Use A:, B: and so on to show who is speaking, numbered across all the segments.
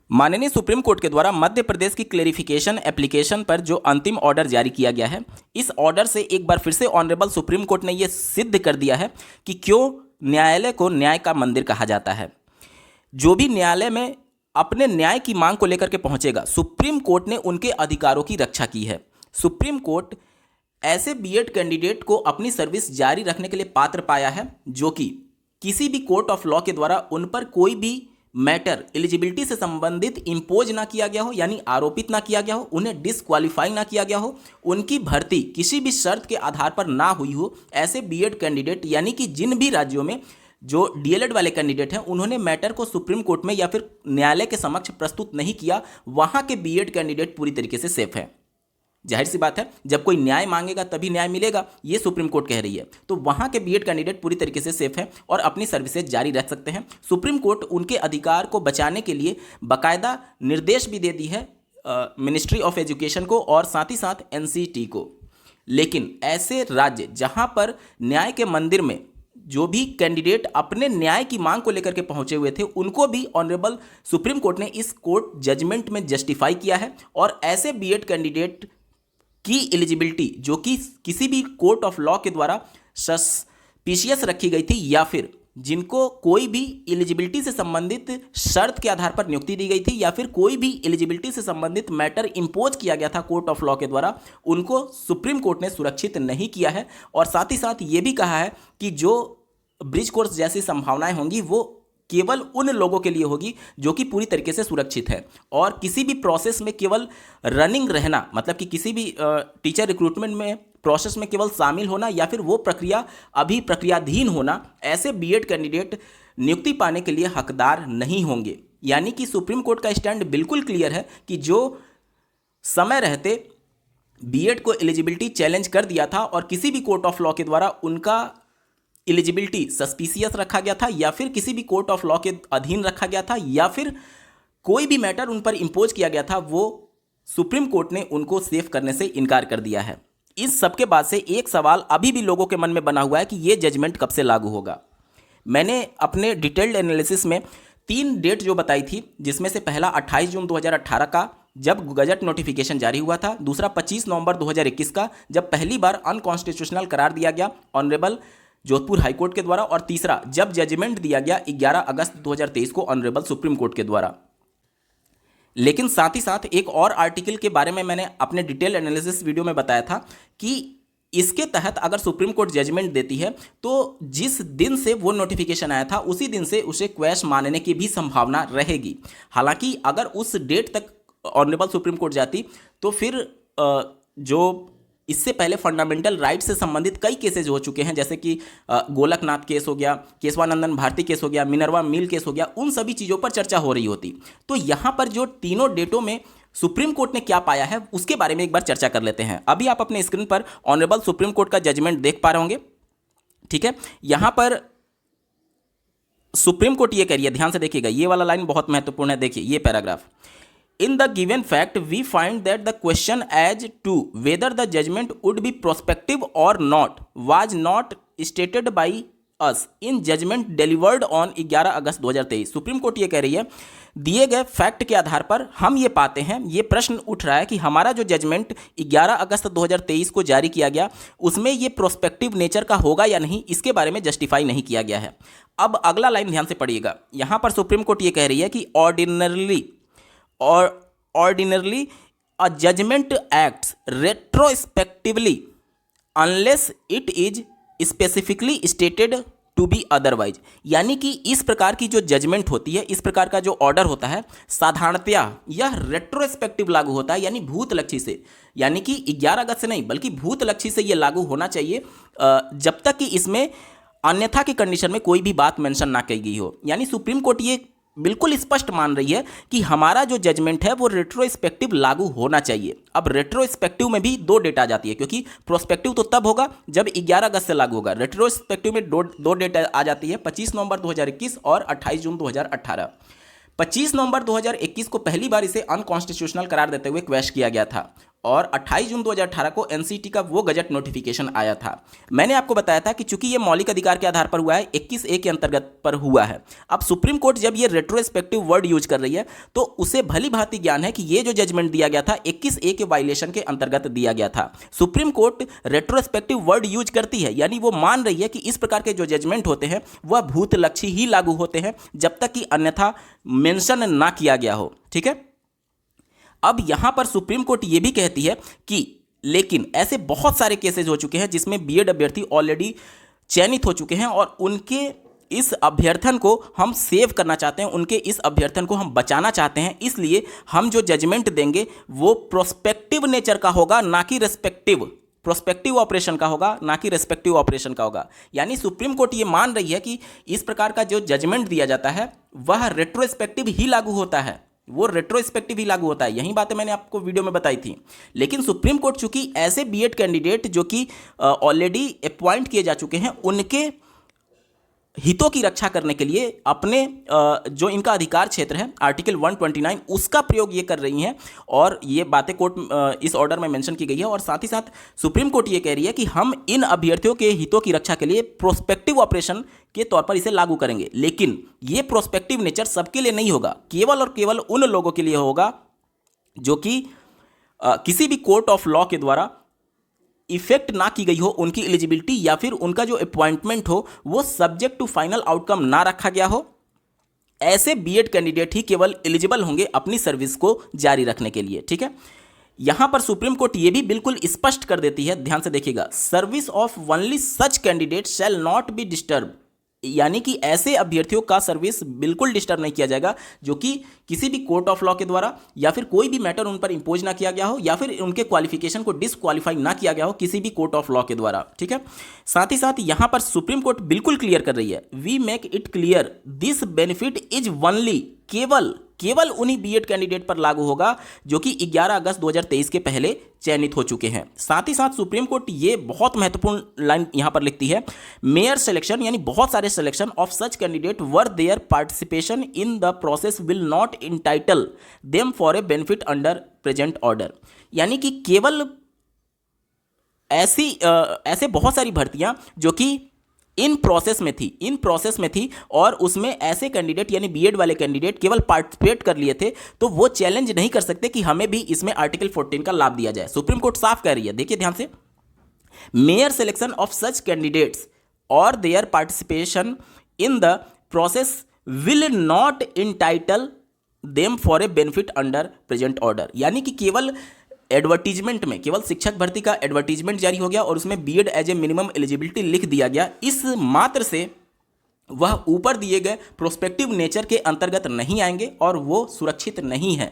A: माननीय supreme court के द्वारा मध्य प्रदेश की क्लेरिफिकेशन एप्लीकेशन पर जो अंतिम ऑर्डर जारी किया गया है, इस ऑर्डर से एक बार फिर से ऑनरेबल सुप्रीम कोर्ट ने यह सिद्ध कर दिया है कि क्यों न्यायालय को न्याय का मंदिर कहा जाता है। जो भी न्यायालय में अपने न्याय की मांग को लेकर के पहुंचेगा, सुप्रीम कोर्ट ने उनके अधिकारों की रक्षा की है। सुप्रीम कोर्ट ऐसे बीएड कैंडिडेट को अपनी सर्विस जारी रखने के लिए पात्र पाया है जो कि किसी भी कोर्ट ऑफ लॉ के द्वारा उन पर कोई भी मैटर एलिजिबिलिटी से संबंधित इंपोज ना किया गया हो, यानी आरोपित ना किया गया हो, उन्हें डिस्क्वालीफाई ना किया गया हो, उनकी भर्ती किसी भी शर्त के आधार पर ना हुई हो। ऐसे बीएड कैंडिडेट, यानी कि जिन भी राज्यों में जो डीएलएड वाले कैंडिडेट हैं उन्होंने मैटर को सुप्रीम कोर्ट में या फिर न्यायालय के समक्ष प्रस्तुत नहीं किया, वहां के बीएड कैंडिडेट पूरी तरीके से सेफ है। जाहिर सी बात है, जब कोई न्याय मांगेगा तभी न्याय मिलेगा, ये सुप्रीम कोर्ट कह रही है। तो वहां के बीएड कैंडिडेट पूरी तरीके से सेफ है और अपनी सर्विसेज जारी रख सकते हैं। सुप्रीम कोर्ट उनके अधिकार को बचाने के लिए बाकायदा निर्देश भी दे दी है मिनिस्ट्री ऑफ एजुकेशन को और साथ ही साथ एनसीटी को। लेकिन ऐसे राज्य जहां पर न्याय के मंदिर में जो भी कैंडिडेट अपने न्याय की मांग को लेकर के पहुंचे हुए थे, उनको भी ऑनरेबल सुप्रीम कोर्ट ने इस कोर्ट जजमेंट में जस्टिफाई किया है। और ऐसे बीएड कैंडिडेट की एलिजिबिलिटी जो कि किसी भी कोर्ट ऑफ लॉ के द्वारा सस्पिशियस रखी गई थी या फिर जिनको कोई भी एलिजिबिलिटी से संबंधित शर्त के आधार पर नियुक्ति दी गई थी या फिर कोई भी एलिजिबिलिटी से संबंधित मैटर इंपोज किया गया था कोर्ट ऑफ लॉ के द्वारा, उनको सुप्रीम कोर्ट ने सुरक्षित नहीं किया है। और साथ ही साथ ये भी कहा है कि जो ब्रिज कोर्स जैसी संभावनाएं होंगी वो केवल उन लोगों के लिए होगी जो कि पूरी तरीके से सुरक्षित है। और किसी भी प्रोसेस में केवल रनिंग रहना, मतलब कि किसी भी टीचर रिक्रूटमेंट में प्रोसेस में केवल शामिल होना या फिर वो प्रक्रिया अभी प्रक्रियाधीन होना, ऐसे बीएड कैंडिडेट नियुक्ति पाने के लिए हकदार नहीं होंगे। यानी कि सुप्रीम कोर्ट का स्टैंड बिल्कुल क्लियर है कि जो समय रहते बीएड को एलिजिबिलिटी चैलेंज कर दिया था और किसी भी कोर्ट ऑफ लॉ के द्वारा उनका एलिजिबिलिटी सस्पिशियस रखा गया था या फिर किसी भी कोर्ट ऑफ लॉ के अधीन रखा गया था या फिर कोई भी मैटर उन पर इंपोज किया गया था, वो सुप्रीम कोर्ट ने उनको सेफ करने से इनकार कर दिया है। इस सब के बाद से एक सवाल अभी भी लोगों के मन में बना हुआ है कि ये जजमेंट कब से लागू होगा। मैंने अपने डिटेल्ड एनालिसिस में 3 डेट जो बताई थी, जिसमें से पहला 28 जून 2018 का जब गजट नोटिफिकेशन जारी हुआ था, दूसरा 25 नवंबर 2021 का जब पहली बार अनकॉन्स्टिट्यूशनल करार दिया गया ऑनरेबल जोधपुर हाईकोर्ट के द्वारा, और तीसरा जब जजमेंट दिया गया 11 अगस्त 2023 को ऑनरेबल सुप्रीम कोर्ट के द्वारा। लेकिन साथ ही साथ एक और आर्टिकल के बारे में मैंने अपने डिटेल एनालिसिस वीडियो में बताया था कि इसके तहत अगर सुप्रीम कोर्ट जजमेंट देती है तो जिस दिन से वो नोटिफिकेशन आया था उसी दिन से उसे क्वैश मानने की भी संभावना रहेगी। हालांकि अगर उस डेट तक ऑनरेबल सुप्रीम कोर्ट जाती तो फिर जो इससे पहले फंडामेंटल राइट से संबंधित कई केसेज हो चुके हैं, जैसे कि गोलकनाथ केस हो गया, केशवानंदन भारती केस हो गया, मिनर्वा मिल केस हो गया, उन सभी चीज़ों पर चर्चा हो रही होती। तो यहाँ पर जो तीनों डेटों में सुप्रीम कोर्ट ने क्या पाया है उसके बारे में एक बार चर्चा कर लेते हैं। अभी आप अपने स्क्रीन पर ऑनरेबल सुप्रीम कोर्ट का जजमेंट देख पा रहे होंगे, ठीक है। यहाँ पर सुप्रीम कोर्ट ये कह रही है, ध्यान से देखिएगा, ये वाला लाइन बहुत महत्वपूर्ण है। देखिए ये paragraph, In the given fact, we find that the question as to whether the judgment would be prospective or not was not stated by us in judgment delivered on 11 August 2023। Supreme court ये कह रही है, दिए गए fact के आधार पर हम ये पाते हैं, ये प्रश्न उठ रहा है कि हमारा जो जजमेंट 11 अगस्त 2023 को जारी किया गया उसमें ये प्रोस्पेक्टिव नेचर का होगा या नहीं, इसके बारे में जस्टिफाई नहीं किया गया है। अब अगला लाइन ध्यान से पढ़िएगा, यहाँ पर सुप्रीम कोर्ट ये कह रही है कि ordinarily a judgment acts retrospectively unless it is specifically stated to be otherwise। यानी कि इस प्रकार की जो जजमेंट होती है, इस प्रकार का जो ऑर्डर होता है, साधारणतया यह रेट्रोस्पेक्टिव लागू होता है, यानी भूतलक्षी से, यानी कि 11 अगस्त से नहीं बल्कि भूतलक्षी से यह लागू होना चाहिए जब तक कि इसमें अन्यथा की कंडीशन में कोई भी बात मेंशन ना की गई हो। यानी सुप्रीम कोर्ट ये बिल्कुल स्पष्ट मान रही है कि हमारा जो जजमेंट है वो रेट्रोस्पेक्टिव लागू होना चाहिए। अब रेट्रोस्पेक्टिव में भी 2 डेट आ जाती है, क्योंकि प्रोस्पेक्टिव तो तब होगा जब 11 अगस्त से लागू होगा। रेट्रोस्पेक्टिव में दो डेट आ जाती है, 25 नवंबर 2021 और 28 जून 2018। 25 नवंबर 2021 को पहली बार इसे अनकॉन्स्टिट्यूशनल करार देते हुए क्वैश किया गया था और 28 जून 2018 को एनसीटी का वो गजट नोटिफिकेशन आया था। मैंने आपको बताया था कि चूंकि ये मौलिक अधिकार के आधार पर हुआ है, 21A के अंतर्गत पर हुआ है। अब सुप्रीम कोर्ट जब ये रेट्रोस्पेक्टिव वर्ड यूज कर रही है तो उसे भली भांति ज्ञान है कि ये जो जजमेंट दिया गया था 21A के वायलेशन के अंतर्गत दिया गया था। Supreme court retrospective word use करती है, यानी वो मान रही है कि इस प्रकार के जो जजमेंट होते हैं वह भूतलक्षी ही लागू होते हैं जब तक कि अन्यथा मेंशन ना किया गया हो। ठीक है, अब यहां पर सुप्रीम कोर्ट यह भी कहती है कि लेकिन ऐसे बहुत सारे केसेस हो चुके हैं जिसमें बीएड अभ्यर्थी ऑलरेडी चयनित हो चुके हैं और उनके इस अभ्यर्थन को हम सेव करना चाहते हैं, उनके इस अभ्यर्थन को हम बचाना चाहते हैं। इसलिए हम जो जजमेंट देंगे वो प्रोस्पेक्टिव नेचर का होगा, ना कि रेस्पेक्टिव। प्रोस्पेक्टिव ऑपरेशन का होगा, ना कि रेस्पेक्टिव ऑपरेशन का होगा। यानी सुप्रीम कोर्ट ये मान रही है कि इस प्रकार का जो जजमेंट दिया जाता है वह रेट्रोस्पेक्टिव ही लागू होता है, वो रेट्रोस्पेक्टिव ही लागू होता है। यही बातें मैंने आपको वीडियो में बताई थी। लेकिन सुप्रीम कोर्ट चूंकि ऐसे बीएड कैंडिडेट जो कि ऑलरेडी अपॉइंट किए जा चुके हैं उनके हितों की रक्षा करने के लिए अपने जो इनका अधिकार क्षेत्र है आर्टिकल 129 उसका प्रयोग ये कर रही हैं और ये बातें कोर्ट इस ऑर्डर में मेंशन की गई है। और साथ ही साथ सुप्रीम कोर्ट ये कह रही है कि हम इन अभ्यर्थियों के हितों की रक्षा के लिए प्रोस्पेक्टिव ऑपरेशन के तौर पर इसे लागू करेंगे। लेकिन ये प्रोस्पेक्टिव नेचर सबके लिए नहीं होगा, केवल और केवल उन लोगों के लिए होगा जो कि किसी भी कोर्ट ऑफ लॉ के द्वारा इफेक्ट ना की गई हो उनकी एलिजिबिलिटी, या फिर उनका जो अपॉइंटमेंट हो वो सब्जेक्ट टू फाइनल आउटकम ना रखा गया हो। ऐसे बीएड कैंडिडेट ही केवल एलिजिबल होंगे अपनी सर्विस को जारी रखने के लिए। ठीक है, यहां पर सुप्रीम कोर्ट ये भी बिल्कुल स्पष्ट कर देती है, ध्यान से देखिएगा, service of only such candidate shall not be disturb. यानी कि ऐसे अभ्यर्थियों का सर्विस बिल्कुल डिस्टर्ब नहीं किया जाएगा जो कि किसी भी कोर्ट ऑफ लॉ के द्वारा या फिर कोई भी मैटर उन पर इंपोज ना किया गया हो या फिर उनके क्वालिफिकेशन को डिसक्वालीफाई ना किया गया हो किसी भी कोर्ट ऑफ लॉ के द्वारा। ठीक है, साथ ही साथ यहां पर सुप्रीम कोर्ट बिल्कुल क्लियर कर रही है, we make it clear this benefit is only, केवल उन्हीं बीएड कैंडिडेट पर लागू होगा जो कि 11 अगस्त 2023 के पहले चयनित हो चुके हैं। साथ ही साथ सुप्रीम कोर्ट ये बहुत महत्वपूर्ण लाइन यहां पर लिखती है, मेयर सिलेक्शन यानी बहुत सारे selection of such candidate were their participation in the process will not entitle them for a benefit under present order. यानी कि केवल ऐसे बहुत सारी भर्तियां जो कि इन प्रोसेस में थी और उसमें ऐसे कैंडिडेट यानी बीएड वाले कैंडिडेट केवल पार्टिसिपेट कर लिए थे, तो वो चैलेंज नहीं कर सकते कि हमें भी इसमें आर्टिकल 14 का लाभ दिया जाए। सुप्रीम कोर्ट साफ कह रही है, देखिए ध्यान से, mayor selection of such candidates और their participation in the process will not entitle them for a benefit under present order. यानी कि केवल एडवर्टीजमेंट में, केवल शिक्षक भर्ती का एडवर्टीजमेंट जारी हो गया और उसमें BEd as a minimum eligibility लिख दिया गया, इस मात्र से वह ऊपर दिए गए प्रोस्पेक्टिव नेचर के अंतर्गत नहीं आएंगे और वो सुरक्षित नहीं है।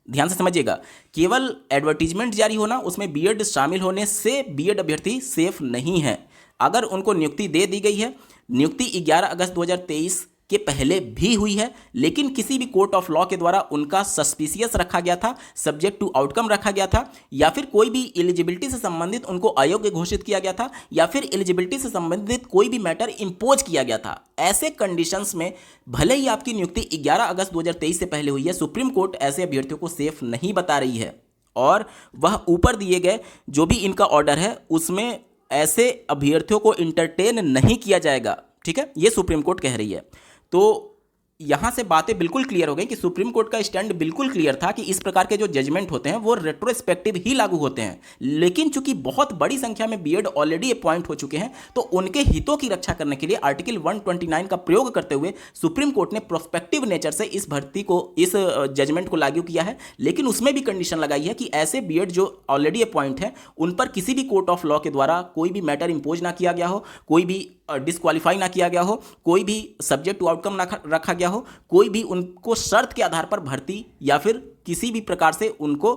A: ध्यान से समझिएगा, केवल एडवर्टीजमेंट जारी होना, उसमें बीएड शामिल होने से बीएड अभ्यर्थी सेफ नहीं है। अगर उनको नियुक्ति दे दी गई है, नियुक्ति 11 अगस्त 2023 के पहले भी हुई है, लेकिन किसी भी कोर्ट ऑफ लॉ के द्वारा उनका सस्पिशियस रखा गया था, सब्जेक्ट टू आउटकम रखा गया था, या फिर कोई भी एलिजिबिलिटी से संबंधित उनको अयोग्य घोषित किया गया था, या फिर एलिजिबिलिटी से संबंधित कोई भी मैटर इंपोज किया गया था। ऐसे कंडीशंस में भले ही आपकी नियुक्ति 11 अगस्त 2023 से पहले हुई है, सुप्रीम कोर्ट ऐसे अभ्यर्थियों को सेफ नहीं बता रही है और वह ऊपर दिए गए जो भी इनका ऑर्डर है उसमें ऐसे अभ्यर्थियों को इंटरटेन नहीं किया जाएगा। ठीक है, ये सुप्रीम कोर्ट कह रही है। तो यहां से बातें बिल्कुल क्लियर हो गई कि सुप्रीम कोर्ट का स्टैंड बिल्कुल क्लियर था कि इस प्रकार के जो जजमेंट होते हैं वो रेट्रोस्पेक्टिव ही लागू होते हैं। लेकिन चूंकि बहुत बड़ी संख्या में बीएड ऑलरेडी अपॉइंट हो चुके हैं तो उनके हितों की रक्षा करने के लिए आर्टिकल 129 का प्रयोग करते हुए सुप्रीम कोर्ट ने प्रोस्पेक्टिव नेचर से इस भर्ती को, इस जजमेंट को लागू किया है। लेकिन उसमें भी कंडीशन लगाई है कि ऐसे बीएड जो ऑलरेडी अपॉइंट हैं उन पर किसी भी कोर्ट ऑफ लॉ के द्वारा कोई भी मैटर इंपोज ना किया गया हो, कोई भी डिस्क्वालीफाई ना किया गया हो, कोई भी सब्जेक्ट टू आउटकम ना रखा गया हो, कोई भी उनको शर्त के आधार पर भर्ती या फिर किसी भी प्रकार से उनको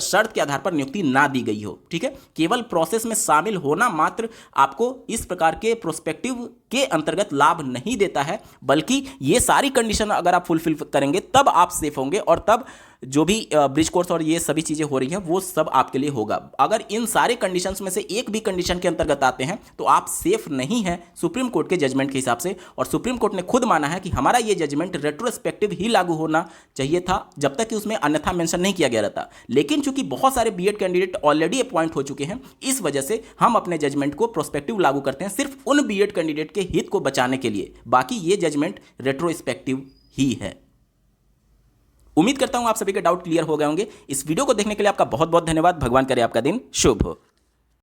A: शर्त के आधार पर नियुक्ति ना दी गई हो। ठीक है, केवल प्रोसेस में शामिल होना मात्र आपको इस प्रकार के प्रोस्पेक्टिव के अंतर्गत लाभ नहीं देता है, बल्कि ये सारी कंडीशन अगर आप फुलफिल करेंगे तब आप सेफ होंगे, और तब जो भी ब्रिज कोर्स और ये सभी चीज़ें हो रही हैं वो सब आपके लिए होगा। अगर इन सारे कंडीशंस में से एक भी कंडीशन के अंतर्गत आते हैं तो आप सेफ नहीं हैं सुप्रीम कोर्ट के जजमेंट के हिसाब से। और सुप्रीम कोर्ट ने खुद माना है कि हमारा ये जजमेंट रेट्रोस्पेक्टिव ही लागू होना चाहिए था, जब तक कि उसमें अन्यथा मेंशन नहीं किया गया रहता। लेकिन चूंकि बहुत सारे बीएड कैंडिडेट ऑलरेडी अपॉइंट हो चुके हैं, इस वजह से हम अपने जजमेंट को प्रोस्पेक्टिव लागू करते हैं, सिर्फ उन बीएड कैंडिडेट के हित को बचाने के लिए। बाकी ये जजमेंट रेट्रोस्पेक्टिव ही है। उम्मीद करता हूं आप सभी के डाउट क्लियर हो गए होंगे। इस वीडियो को देखने के लिए आपका बहुत बहुत धन्यवाद। भगवान करे आपका दिन शुभ हो।